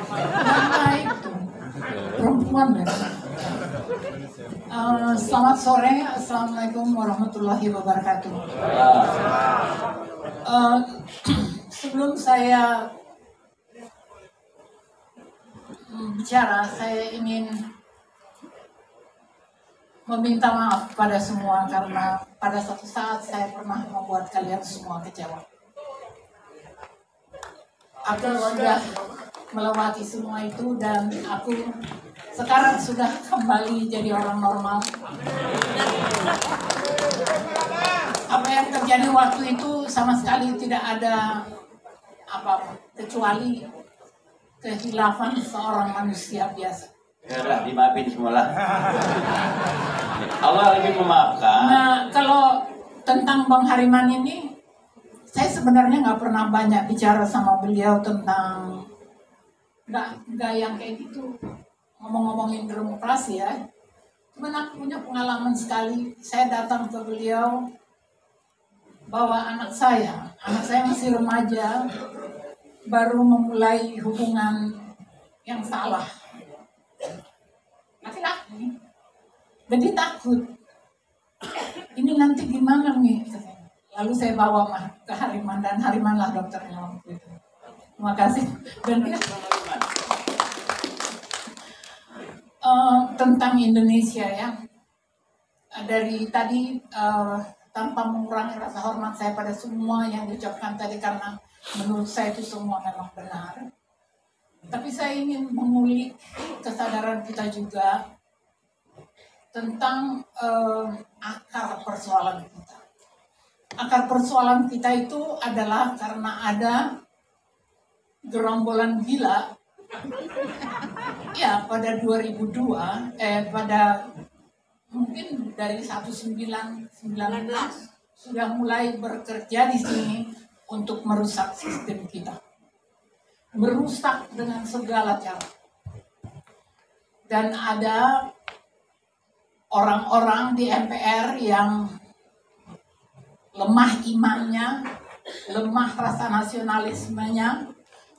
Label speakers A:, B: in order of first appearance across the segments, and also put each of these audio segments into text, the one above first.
A: Baik tuh, perempuan ya. Selamat sore, Assalamualaikum warahmatullahi wabarakatuh. Sebelum saya bicara, saya ingin meminta maaf pada semua karena pada suatu saat saya pernah membuat kalian semua kecewa. Aku sudah melewati semua itu dan aku sekarang sudah kembali jadi orang normal. Apa yang terjadi waktu itu sama sekali tidak ada apa kecuali kehilafan seorang manusia biasa.
B: Ya udah, dimaafin semualah. Allah lebih memaafkan.
A: Nah, kalau tentang Bang Hariman ini, saya sebenarnya nggak pernah banyak bicara sama beliau tentang nggak yang kayak gitu ngomongin demokrasi ya. Cuman aku punya pengalaman sekali. Saya datang ke beliau bawa anak saya masih remaja, baru memulai hubungan yang salah. Laki-laki, jadi takut. Ini nanti gimana nih? Lalu saya bawa ke Hariman dan Hariman lah dokternya waktu itu. Terima kasih. Dan dia tentang Indonesia ya. Dari tadi tanpa mengurangi rasa hormat saya pada semua yang diucapkan tadi karena menurut saya itu semua memang benar. Tapi saya ingin mengulik kesadaran kita juga tentang akar persoalan kita. Akar persoalan kita itu adalah karena ada gerombolan gila ya pada 2002 pada mungkin dari 1919 sudah mulai bekerja di sini untuk merusak sistem kita. Merusak dengan segala cara. Dan ada orang-orang di MPR yang lemah imannya, lemah rasa nasionalismenya.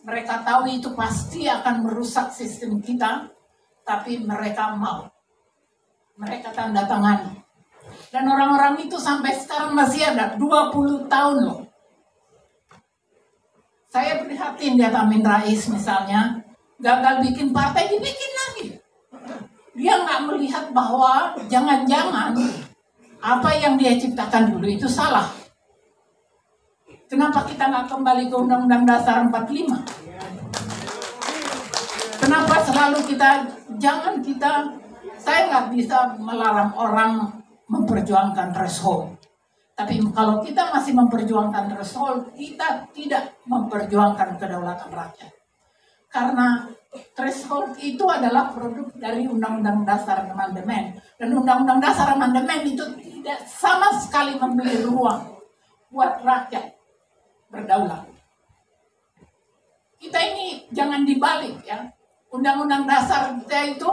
A: Mereka tahu itu pasti akan merusak sistem kita, tapi mereka mau. Mereka tanda tangan. Dan orang-orang itu sampai sekarang masih ada 20 tahun loh. Saya prihatin lihat Amin Rais misalnya, gagal bikin partai, dibikin lagi. Dia nggak melihat bahwa jangan-jangan apa yang dia ciptakan dulu itu salah. Kenapa kita nggak kembali ke Undang-Undang Dasar 45? Kenapa selalu saya nggak bisa melarang orang memperjuangkan threshold. Tapi kalau kita masih memperjuangkan threshold, kita tidak memperjuangkan kedaulatan rakyat. Karena threshold itu adalah produk dari Undang-Undang Dasar Amandemen. Dan Undang-Undang Dasar Amandemen itu tidak sama sekali memberi ruang buat rakyat berdaulat. Kita ini jangan dibalik ya. Undang-Undang Dasar kita itu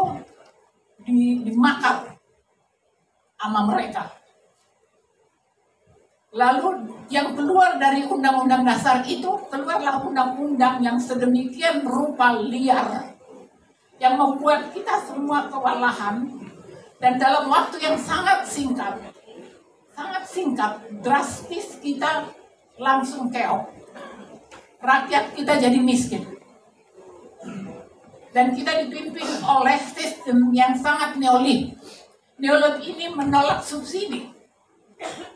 A: dimakan sama mereka. Lalu yang keluar dari Undang-Undang Dasar itu, keluarlah undang-undang yang sedemikian rupa liar, yang membuat kita semua kewalahan, dan dalam waktu yang sangat singkat, drastis kita langsung keok. Rakyat kita jadi miskin. Dan kita dipimpin oleh sistem yang sangat neolib. Neolib ini menolak subsidi.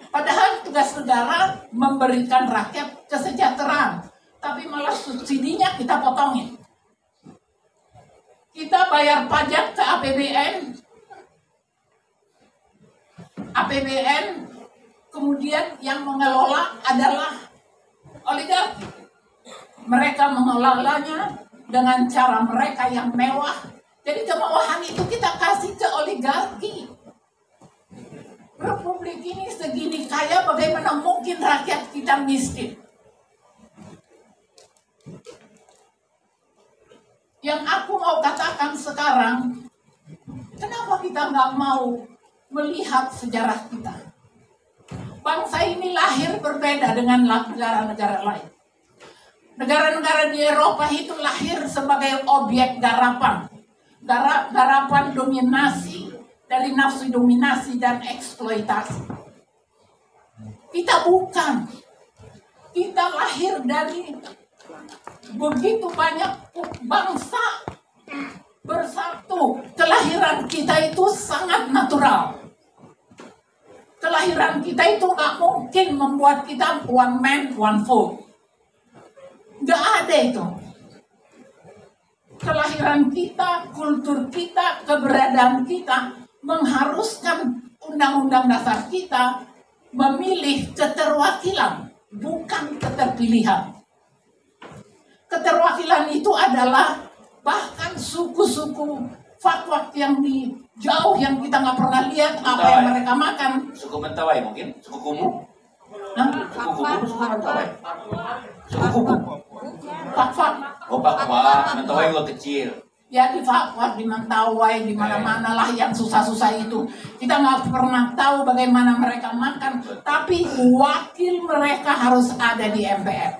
A: Padahal tugas negara memberikan rakyat kesejahteraan, tapi malah subsidinya kita potongin. Kita bayar pajak ke APBN, kemudian yang mengelola adalah oligarki. Mereka mengelolanya dengan cara mereka yang mewah. Jadi kemewahan itu kita kasih ke oligarki. Republik ini segini kaya, bagaimana mungkin rakyat kita miskin? Yang aku mau katakan sekarang, kenapa kita nggak mau melihat sejarah kita? Bangsa ini lahir berbeda dengan negara-negara lain. Negara-negara di Eropa itu lahir sebagai objek garapan. Garapan dominasi, dari nafsu dominasi dan eksploitasi. Kita bukan. Kita lahir dari begitu banyak bangsa bersatu. Kelahiran kita itu sangat natural. Kelahiran kita itu gak mungkin membuat kita one man, one vote. Gak ada itu. Kelahiran kita, kultur kita, keberadaan kita mengharuskan undang-undang dasar kita memilih keterwakilan, bukan keterpilihan. Keterwakilan itu adalah bahkan suku-suku fatwa yang di jauh yang kita nggak pernah lihat apa yang mereka makan.
B: Suku Mentawai mungkin? Suku Kumu? Suku Kumu, suku Mentawai? Suku Kumu?
A: Fatwa.
B: Oh, Pakwa, Mentawai juga kecil.
A: Ya di Fatwa, di Mentawai, di mana-mana lah yang susah-susah itu. Kita nggak pernah tahu bagaimana mereka makan, tapi wakil mereka harus ada di MPR.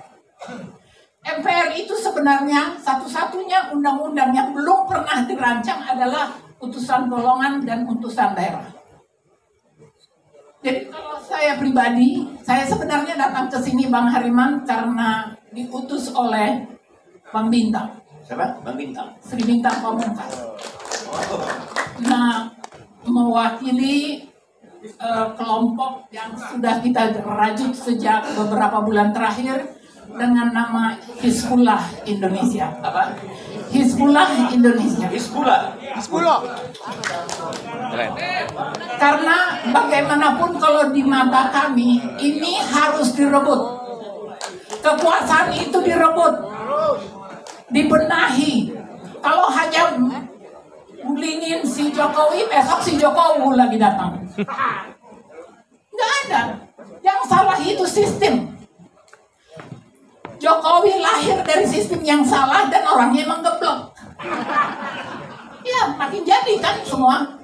A: MPR itu sebenarnya satu-satunya undang-undang yang belum pernah dirancang adalah utusan golongan dan utusan daerah. Jadi kalau saya pribadi, saya sebenarnya datang ke sini Bang Hariman karena diutus oleh Bang Bintang.
B: Siapa? Bang Bintang.
A: Sri Bintang Pamungkas. Nah, mewakili kelompok yang sudah kita rajut sejak beberapa bulan terakhir dengan nama Hizbullah Indonesia.
B: Apa?
A: Hizbullah Indonesia.
B: Hizbullah.
A: Karena bagaimanapun kalau di mata kami ini harus direbut. Kekuasaan itu direbut, dibenahi. Kalau hanya bullyingin si Jokowi, besok si Jokowi lagi datang. Nggak ada. Yang salah itu sistem. Jokowi lahir dari sistem yang salah dan orangnya emang geblok. Ya, makin jadi kan semua.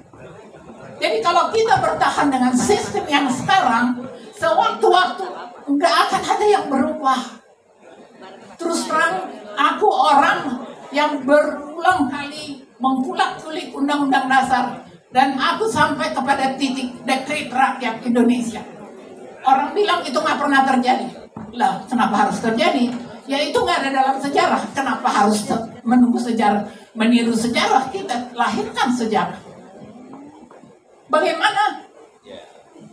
A: Jadi kalau kita bertahan dengan sistem yang sekarang, sewaktu-waktu nggak akan ada yang berubah. Terus terang, aku orang yang berulang kali mengkulik-kulik undang-undang dasar dan aku sampai kepada titik dekret rakyat Indonesia. Orang bilang itu nggak pernah terjadi. Lah, kenapa harus terjadi? Ya itu nggak ada dalam sejarah. Kenapa harus menunggu sejarah, meniru sejarah? Kita lahirkan sejarah. Bagaimana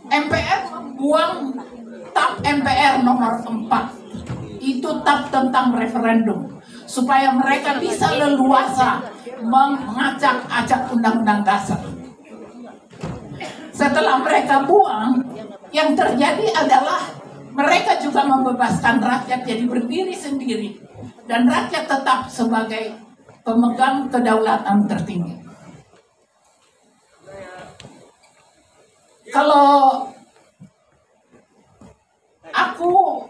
A: MPR membuang TAP MPR nomor 4? Itu TAP tentang referendum. Supaya mereka bisa leluasa mengacak-acak undang-undang dasar. Setelah mereka buang, yang terjadi adalah mereka juga membebaskan rakyat jadi berdiri sendiri. Dan rakyat tetap sebagai pemegang kedaulatan tertinggi. Kalau aku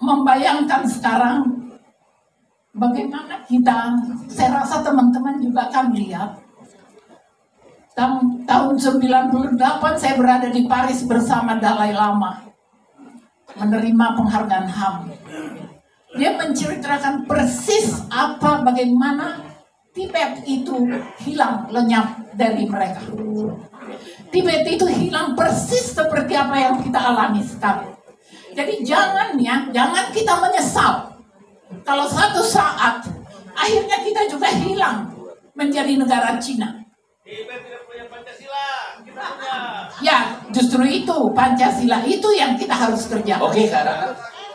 A: membayangkan sekarang bagaimana kita, saya rasa teman-teman juga akan lihat. Tahun 98 saya berada di Paris bersama Dalai Lama menerima penghargaan HAM. Dia menceritakan persis bagaimana Tibet itu hilang lenyap dari mereka. Tibet itu hilang persis seperti apa yang kita alami sekarang. Jadi jangan kita menyesal kalau suatu saat akhirnya kita juga hilang menjadi negara Cina.
C: Tibet tidak punya Pancasila, kita punya.
A: Ya, justru itu Pancasila itu yang kita harus kerjakan.
B: Oke, sekarang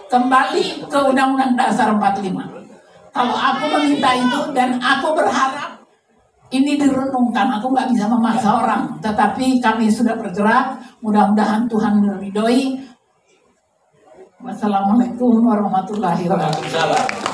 A: Kembali ke Undang-Undang Dasar 45. Kalau aku meminta itu dan aku berharap ini direnungkan, aku nggak bisa memaksa orang, tetapi kami sudah bergerak. Mudah-mudahan Tuhan meridhoi. Wassalamualaikum warahmatullahi wabarakatuh.
B: Waalaikumsalam.